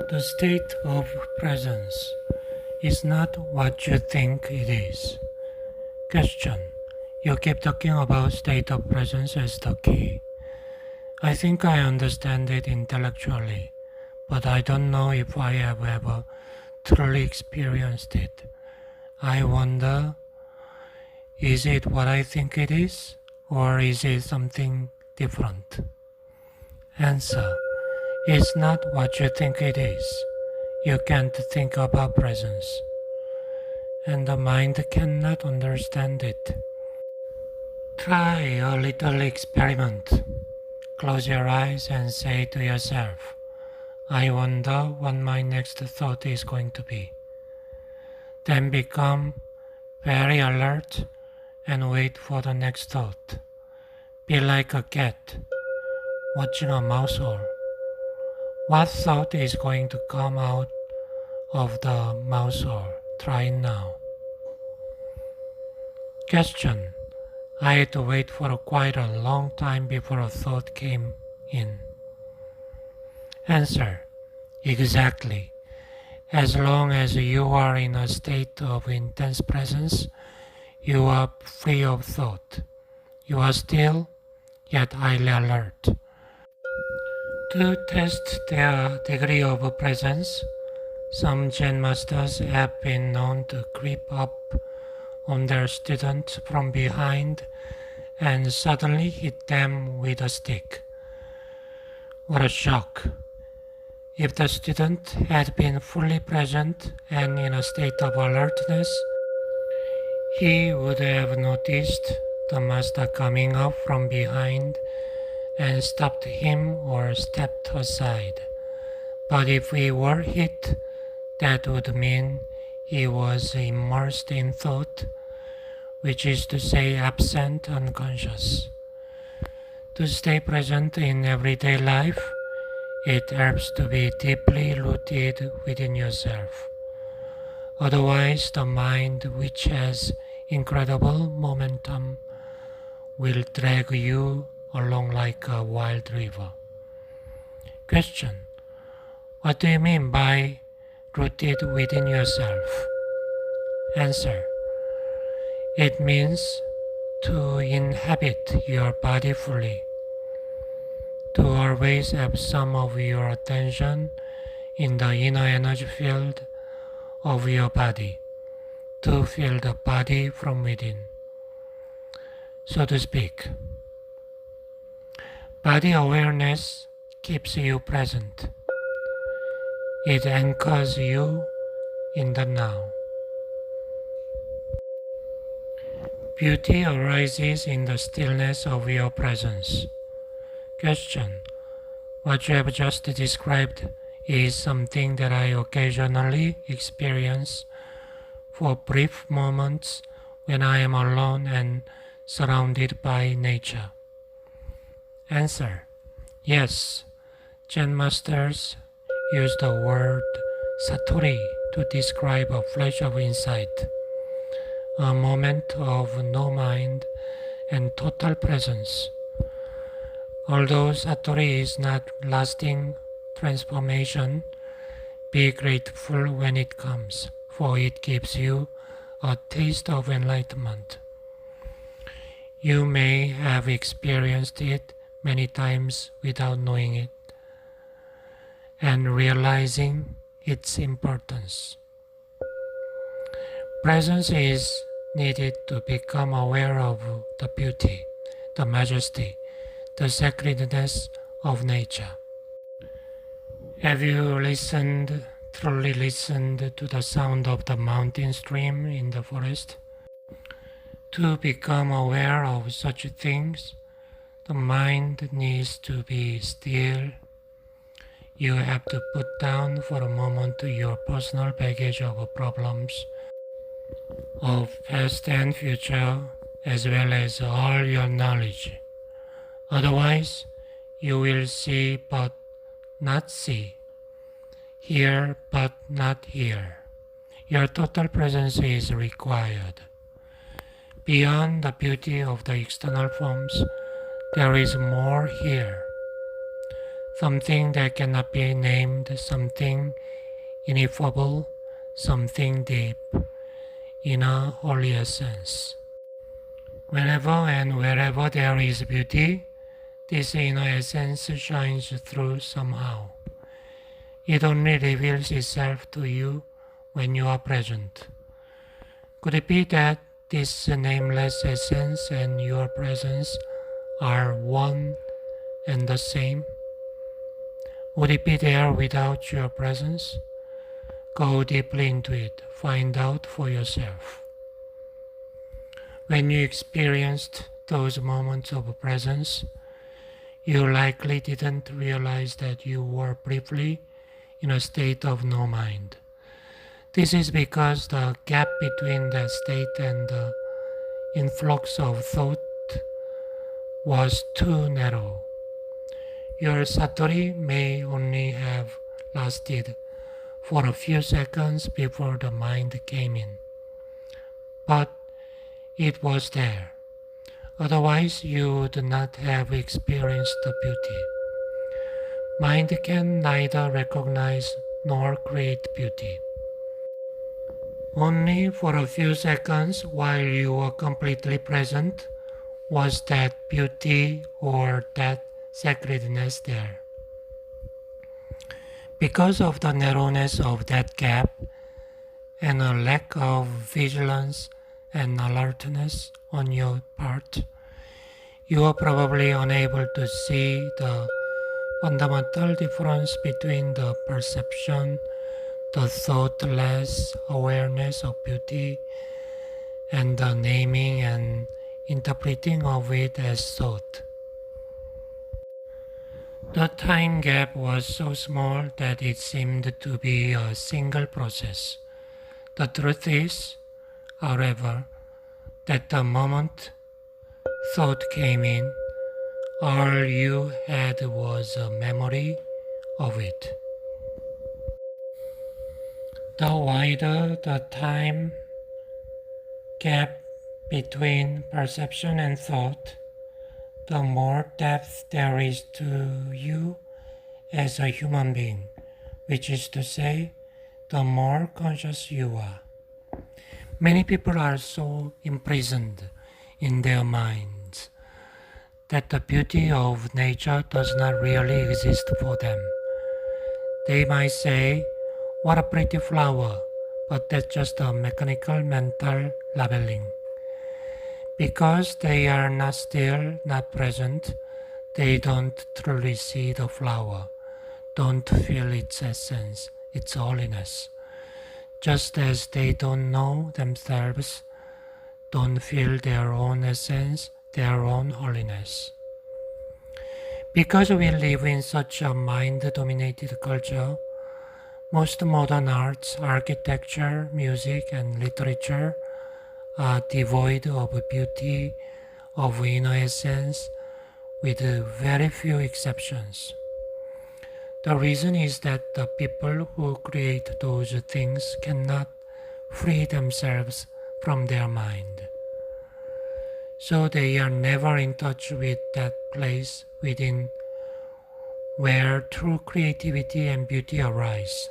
The state of presence is not what you think it is. Question. You keep talking about state of presence as the key. I think I understand it intellectually, but I don't know if I have ever truly experienced it. I wonder, is it what I think it is, or is it something different? Answer. It's not what you think it is. You can't think about presence, and the mind cannot understand it. Try a little experiment. Close your eyes and say to yourself, I wonder what my next thought is going to be. Then become very alert and wait for the next thought. Be like a cat watching a mouse hole. What thought is going to come out of the mouse hole? Try it now. Question. I had to wait for quite a long time before a thought came in. Answer. Exactly. As long as you are in a state of intense presence, you are free of thought. You are still, yet highly alert. To test their degree of presence, some Zen masters have been known to creep up on their students from behind and suddenly hit them with a stick. What a shock! If the student had been fully present and in a state of alertness, he would have noticed the master coming up from behind and stopped him or stepped aside. But if he were hit, that would mean he was immersed in thought, which is to say absent unconscious. To stay present in everyday life, it helps to be deeply rooted within yourself. Otherwise, the mind, which has incredible momentum, will drag you along like a wild river. Question. What do you mean by rooted within yourself? Answer. It means to inhabit your body fully, to always have some of your attention in the inner energy field of your body, to feel the body from within, so to speak. Body awareness keeps you present. It anchors you in the now. Beauty arises in the stillness of your presence. Question. What you have just described is something that I occasionally experience for brief moments when I am alone and surrounded by nature. Answer. Yes, Zen masters use the word satori to describe a flash of insight, a moment of no mind and total presence. Although satori is not lasting transformation, be grateful when it comes, for it gives you a taste of enlightenment. You may have experienced it many times without knowing it and realizing its importance. Presence is needed to become aware of the beauty, the majesty, the sacredness of nature. Have you truly listened to the sound of the mountain stream in the forest? To become aware of such things, the mind needs to be still. You have to put down for a moment your personal baggage of problems, of past and future, as well as all your knowledge. Otherwise, you will see but not see, hear but not hear. Your total presence is required. Beyond the beauty of the external forms, there is more here. something that cannot be named, something ineffable, something deep, in a holier sense. Whenever and wherever there is beauty, this inner essence shines through somehow. It only reveals itself to you when you are present. Could it be that this nameless essence and your presence are one and the same? Would it be there without your presence? Go deeply into it. Find out for yourself. When you experienced those moments of presence, you likely didn't realize that you were briefly in a state of no mind. This is because the gap between that state and the influx of thought was too narrow. Your satori may only have lasted for a few seconds before the mind came in. But it was there. Otherwise, you would not have experienced the beauty. Mind can neither recognize nor create beauty. Only for a few seconds while you were completely present was that beauty or that sacredness there. Because of the narrowness of that gap and a lack of vigilance and alertness on your part, you are probably unable to see the fundamental difference between the perception, the thoughtless awareness of beauty, and the naming and interpreting of it as thought. The time gap was so small that it seemed to be a single process. The truth is, however, that the moment thought came in, all you had was a memory of it. The wider the time gap between perception and thought, the more depth there is to you as a human being, which is to say, the more conscious you are. Many people are so imprisoned in their minds that the beauty of nature does not really exist for them. They might say, "What a pretty flower," but that's just a mechanical mental labeling. Because they are not still, not present, they don't truly see the flower, don't feel its essence, its holiness. Just as they don't know themselves, don't feel their own essence, their own holiness. Because we live in such a mind-dominated culture, most modern arts, architecture, music, and literature are devoid of beauty, of inner essence, with very few exceptions. The reason is that the people who create those things cannot free themselves from their mind. So they are never in touch with that place within where true creativity and beauty arise.